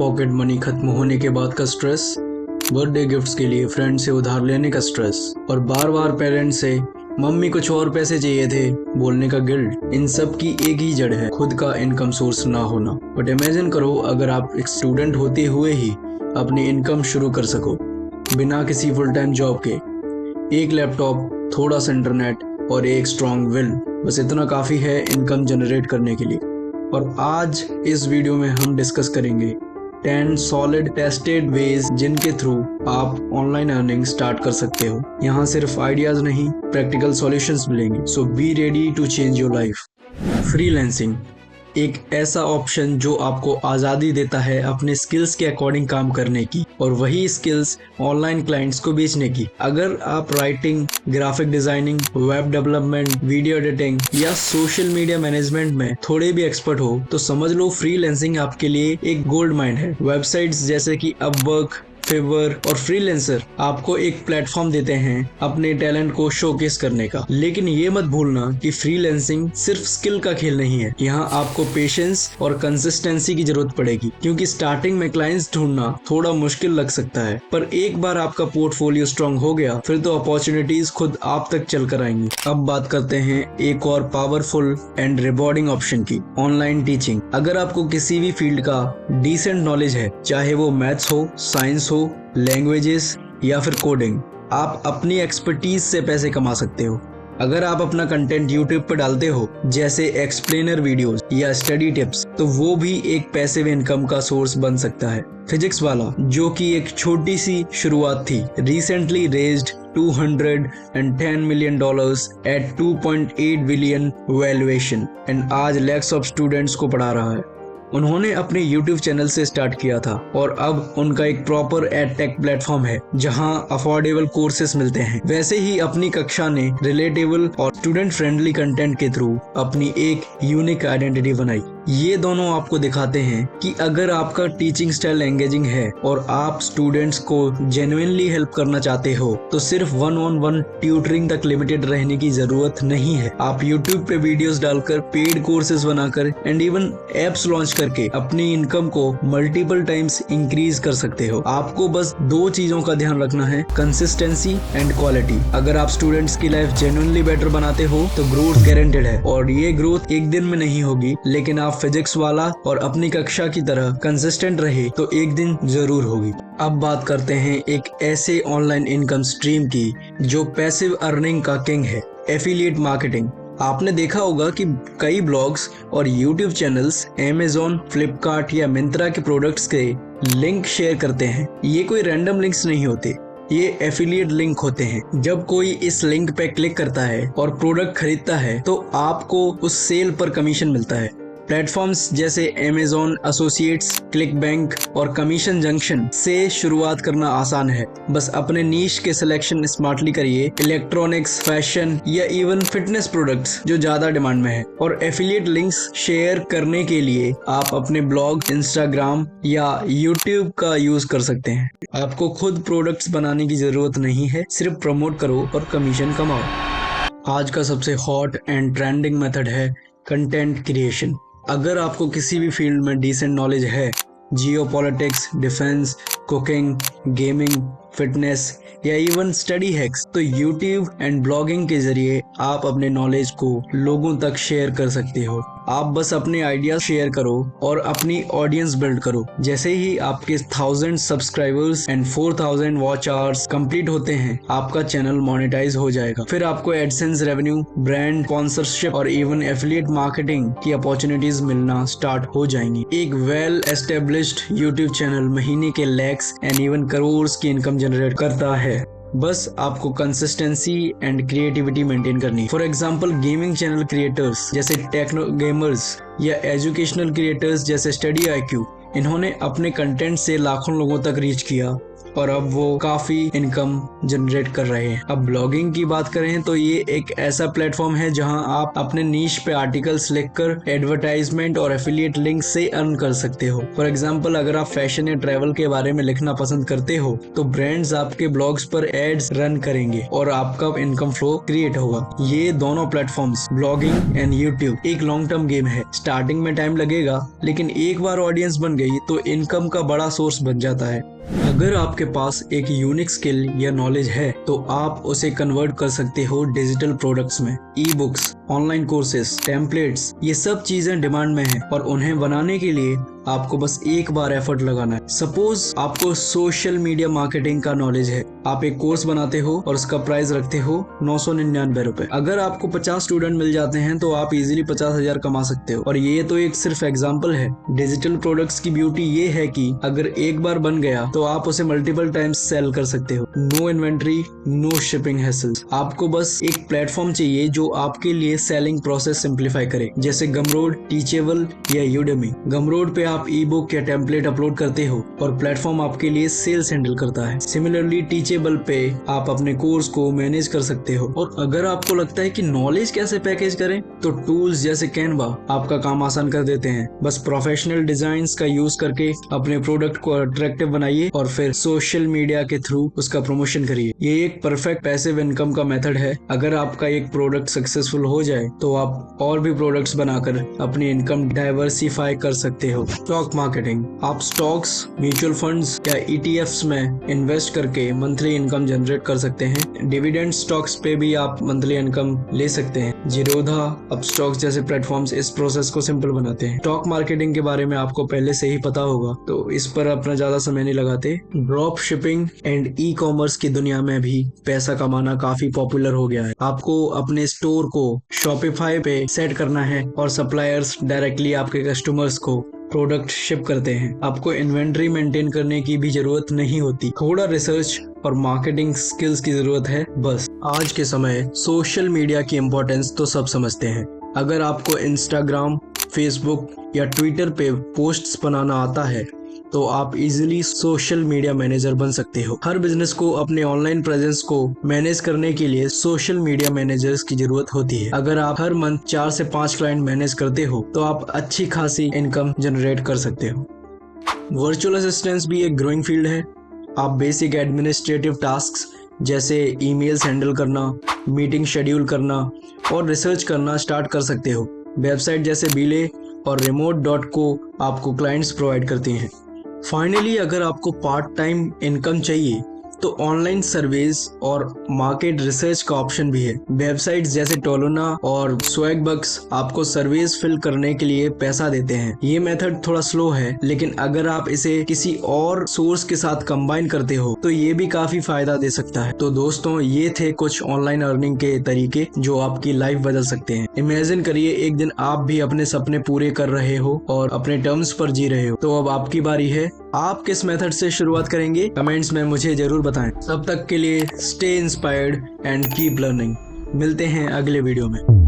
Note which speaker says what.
Speaker 1: Pocket money खत्म होने के बाद का स्ट्रेस, बर्थडे गिफ्ट्स के लिए फ्रेंड से उधार लेने का स्ट्रेस और बार बार पेरेंट्स से मम्मी कुछ और पैसे चाहिए थे बोलने का गिल्ट, इन सब की एक ही जड़ है, खुद का इनकम सोर्स ना होना। बट इमेजिन करो अगर आप एक स्टूडेंट होते हुए ही अपनी इनकम शुरू कर सको बिना किसी फुल टाइम जॉब के। एक लैपटॉप, थोड़ा सा इंटरनेट और एक स्ट्रॉन्ग विल, बस इतना काफ़ी है इनकम जनरेट करने के लिए। और आज इस वीडियो में हम डिस्कस करेंगे 10 सॉलिड टेस्टेड वेज जिनके थ्रू आप ऑनलाइन अर्निंग स्टार्ट कर सकते हो। यहाँ सिर्फ आइडियाज नहीं, प्रैक्टिकल सॉल्यूशंस मिलेंगे। So be ready to change your life. Freelancing एक ऐसा ऑप्शन जो आपको आज़ादी देता है अपने स्किल्स के अकॉर्डिंग काम करने की और वही स्किल्स ऑनलाइन क्लाइंट्स को बेचने की। अगर आप writing, graphic designing, web development, video editing या सोशल मीडिया मैनेजमेंट में थोड़े भी एक्सपर्ट हो तो समझ लो फ्रीलांसिंग आपके लिए एक गोल्ड माइन है। वेबसाइट्स जैसे कि अपवर्क, फिवर और फ्रीलांसर आपको एक प्लेटफॉर्म देते हैं अपने टैलेंट को शोकेस करने का। लेकिन ये मत भूलना कि फ्रीलांसिंग सिर्फ स्किल का खेल नहीं है। यहाँ आपको पेशेंस और कंसिस्टेंसी की जरूरत पड़ेगी, क्योंकि स्टार्टिंग में क्लाइंट्स ढूंढना थोड़ा मुश्किल लग सकता है, पर एक बार आपका पोर्टफोलियो स्ट्रांग हो गया फिर तो अपॉर्चुनिटीज खुद आप तक चल कर आएंगी। अब बात करते हैं एक और पावरफुल एंड रिवॉर्डिंग ऑप्शन की, ऑनलाइन टीचिंग। अगर आपको किसी भी फील्ड का डिसेंट नॉलेज है, चाहे वो मैथ्स हो, साइंस हो, लैंग्वेजेस या फिर कोडिंग, आप अपनी एक्सपर्टीज से पैसे कमा सकते हो। अगर आप अपना कंटेंट यूट्यूब पर डालते हो जैसे एक्सप्लेनर वीडियोस या स्टडी टिप्स, तो वो भी एक पैसिव इनकम का सोर्स बन सकता है। फिजिक्स वाला, जो कि एक छोटी सी शुरुआत थी, recently raised $210 million at 2.8 billion valuation and आज लैक्स ऑफ स्टूडेंट्स को पढ़ा रहा है। उन्होंने अपने YouTube चैनल से स्टार्ट किया था और अब उनका एक प्रॉपर एडटेक प्लेटफॉर्म है जहां अफोर्डेबल कोर्सेस मिलते हैं। वैसे ही अपनी कक्षा ने रिलेटेबल और स्टूडेंट फ्रेंडली कंटेंट के थ्रू अपनी एक यूनिक आइडेंटिटी बनाई। ये दोनों आपको दिखाते हैं कि अगर आपका टीचिंग स्टाइल एंगेजिंग है और आप स्टूडेंट्स को जेन्युइनली हेल्प करना चाहते हो तो सिर्फ 1-on-1 ट्यूटरिंग तक लिमिटेड रहने की जरूरत नहीं है। आप YouTube पे वीडियोस डालकर, पेड कोर्सेज बनाकर एंड इवन एप्स लॉन्च करके अपनी इनकम को मल्टीपल टाइम्स इंक्रीज कर सकते हो। आपको बस 2 चीजों का ध्यान रखना है, कंसिस्टेंसी एंड क्वालिटी। अगर आप स्टूडेंट्स की लाइफ जेन्युइनली बेटर बनाते हो तो ग्रोथ गारंटेड है, और ये ग्रोथ एक दिन में नहीं होगी, लेकिन आप फिजिक्स वाला और अपनी कक्षा की तरह कंसिस्टेंट रहे तो एक दिन जरूर होगी। अब बात करते हैं एक ऐसे ऑनलाइन इनकम स्ट्रीम की जो पैसिव अर्निंग का किंग है, एफिलिएट मार्केटिंग। आपने देखा होगा कि कई ब्लॉग्स और YouTube चैनल्स Amazon, फ्लिपकार्ट या मिंत्रा के प्रोडक्ट्स के लिंक शेयर करते हैं। ये कोई रैंडम लिंक्स नहीं होते, ये एफिलिएट लिंक होते हैं। जब कोई इस लिंक पे क्लिक करता है और प्रोडक्ट खरीदता है तो आपको उस सेल पर कमीशन मिलता है। प्लेटफॉर्म्स जैसे Amazon एसोसिएट्स, क्लिकबैंक और कमीशन जंक्शन से शुरुआत करना आसान है। बस अपने नीश के सिलेक्शन स्मार्टली करिए, इलेक्ट्रॉनिक्स, फैशन या इवन फिटनेस प्रोडक्ट्स जो ज्यादा डिमांड में है। और एफिलिएट लिंक्स शेयर करने के लिए आप अपने ब्लॉग, इंस्टाग्राम या यूट्यूब का यूज कर सकते हैं। आपको खुद प्रोडक्ट्स बनाने की जरूरत नहीं है, सिर्फ प्रमोट करो और कमीशन कमाओ। आज का सबसे हॉट एंड ट्रेंडिंग मेथड है कंटेंट क्रिएशन। अगर आपको किसी भी फील्ड में डिसेंट नॉलेज है, geopolitics, defence, cooking, gaming, fitness या इवन स्टडी हैक्स, तो यूट्यूब एंड ब्लॉगिंग के जरिए आप अपने नॉलेज को लोगों तक शेयर कर सकते हो। आप बस अपने आइडियाज शेयर करो और अपनी ऑडियंस बिल्ड करो। जैसे ही आपके 1000 subscribers and 4000 watch hours complete होते हैं, आपका चैनल मोनेटाइज हो जाएगा। फिर आपको एडसेंस रेवेन्यू, ब्रांड स्पॉन्सरशिप और इवन एफिलिएट मार्केटिंग की अपॉर्चुनिटीज मिलना स्टार्ट हो जाएंगी। एक वेल एस्टेब्लिश्ड यूट्यूब चैनल महीने के लैक्स एंड इवन करोड़ की इनकम जनरेट करता है। बस आपको कंसिस्टेंसी एंड क्रिएटिविटी मेंटेन करनी। For example, gaming channel creators जैसे टेक्नो गेमर्स या एजुकेशनल क्रिएटर्स जैसे स्टडी IQ, इन्होंने अपने कंटेंट से लाखों लोगों तक रीच किया और अब वो काफी इनकम जनरेट कर रहे हैं। अब ब्लॉगिंग की बात करें तो ये एक ऐसा प्लेटफॉर्म है जहां आप अपने नीश पे आर्टिकल्स लिखकर एडवर्टाइजमेंट और एफिलिएट लिंक से अर्न कर सकते हो। फॉर एग्जांपल, अगर आप फैशन या ट्रैवल के बारे में लिखना पसंद करते हो तो ब्रांड्स आपके ब्लॉग्स पर एड्स रन करेंगे और आपका इनकम फ्लो क्रिएट होगा। ये दोनों प्लेटफॉर्म्स, ब्लॉगिंग एंड यूट्यूब, एक लॉन्ग टर्म गेम है। स्टार्टिंग में टाइम लगेगा, लेकिन एक बार ऑडियंस बन गई तो इनकम का बड़ा सोर्स बन जाता है। अगर आपके पास एक यूनिक स्किल या नॉलेज है तो आप उसे कन्वर्ट कर सकते हो डिजिटल प्रोडक्ट्स में। E books, online courses, templates, ये सब चीजें डिमांड में हैं और उन्हें बनाने के लिए आपको बस एक बार एफर्ट लगाना है। सपोज आपको सोशल मीडिया मार्केटिंग का नॉलेज है, आप एक कोर्स बनाते हो और उसका प्राइस रखते हो 999 रुपए। अगर आपको 50 स्टूडेंट मिल जाते हैं तो आप इजीली 50,000 कमा सकते हो। और ये तो एक सिर्फ एग्जांपल है। डिजिटल प्रोडक्ट्स की ब्यूटी ये है कि अगर एक बार बन गया तो आप उसे मल्टीपल टाइम्स सेल कर सकते हो। No inventory, no shipping hassles. आपको बस एक प्लेटफॉर्म चाहिए जो आपके लिए सेलिंग प्रोसेस सिंप्लीफाई करे, जैसे गमरोड, टीचेबल या यूडेमी। गमरोड पे आप ई बुक या टेम्पलेट अपलोड करते हो और प्लेटफॉर्म आपके लिए सेल्स हैंडल करता है। सिमिलरली टीचेबल पे आप अपने कोर्स को मैनेज कर सकते हो। और अगर आपको लगता है कि नॉलेज कैसे पैकेज करें तो टूल्स जैसे कैनवा आपका काम आसान कर देते हैं। बस प्रोफेशनल डिजाइन्स का यूज करके अपने प्रोडक्ट को अट्रैक्टिव बनाइए और फिर सोशल मीडिया के थ्रू उसका प्रमोशन करिए। ये एक परफेक्ट पैसिव इनकम का मेथड है। अगर आपका एक प्रोडक्ट सक्सेसफुल हो जाए तो आप और भी प्रोडक्ट्स बनाकर अपनी इनकम डाइवर्सिफाई कर सकते हो। स्टॉक मार्केटिंग, आप स्टॉक्स, म्यूचुअल फंड्स या ETFs में इन्वेस्ट करके मंथली इनकम जनरेट कर सकते हैं। डिविडेंड स्टॉक्स पे भी आप मंथली इनकम ले सकते हैं। जीरोधा, अपस्टॉक्स जैसे प्लेटफॉर्म्स इस प्रोसेस को सिंपल बनाते हैं। स्टॉक मार्केटिंग के बारे में आपको पहले से ही पता होगा तो इस पर अपना ज्यादा समय नहीं लगाते। ड्रॉप शिपिंग एंड ई-कॉमर्स की दुनिया में भी पैसा कमाना काफी पॉपुलर हो गया है। आपको अपने स्टोर को शॉपिफाई पे सेट करना है और सप्लायर्स डायरेक्टली आपके कस्टमर्स को प्रोडक्ट शिप करते हैं। आपको इन्वेंट्री मेंटेन करने की भी जरूरत नहीं होती। थोड़ा रिसर्च और मार्केटिंग स्किल्स की जरूरत है बस। आज के समय सोशल मीडिया की इम्पोर्टेंस तो सब समझते हैं। अगर आपको इंस्टाग्राम, फेसबुक या ट्विटर पे पोस्ट्स बनाना आता है तो आप इजीली सोशल मीडिया मैनेजर बन सकते हो। हर बिजनेस को अपने ऑनलाइन प्रेजेंस को मैनेज करने के लिए सोशल मीडिया मैनेजर्स की जरूरत होती है। अगर आप हर मंथ 4 से 5 क्लाइंट मैनेज करते हो तो आप अच्छी खासी इनकम जनरेट कर सकते हो। वर्चुअल असिस्टेंस भी एक ग्रोइंग फील्ड है। आप बेसिक एडमिनिस्ट्रेटिव टास्क्स जैसे ईमेल्स हैंडल करना, मीटिंग शेड्यूल करना और रिसर्च करना स्टार्ट कर सकते हो। वेबसाइट जैसे बीले और remote.co आपको क्लाइंट्स प्रोवाइड करती हैं। फाइनली, अगर आपको पार्ट टाइम इनकम चाहिए तो ऑनलाइन सर्वेज और मार्केट रिसर्च का ऑप्शन भी है। वेबसाइट्स जैसे टोलोना और स्वैगबक्स आपको सर्वेज फिल करने के लिए पैसा देते हैं। ये मेथड थोड़ा स्लो है, लेकिन अगर आप इसे किसी और सोर्स के साथ कंबाइन करते हो तो ये भी काफी फायदा दे सकता है। तो दोस्तों, ये थे कुछ ऑनलाइन अर्निंग के तरीके जो आपकी लाइफ बदल सकते हैं। इमेजिन करिए एक दिन आप भी अपने सपने पूरे कर रहे हो और अपने टर्म्स पर जी रहे हो। तो अब आपकी बारी है। आप किस मेथड से शुरुआत करेंगे कमेंट्स में मुझे जरूर बताएं। तब तक के लिए stay inspired and keep learning. मिलते हैं अगले वीडियो में।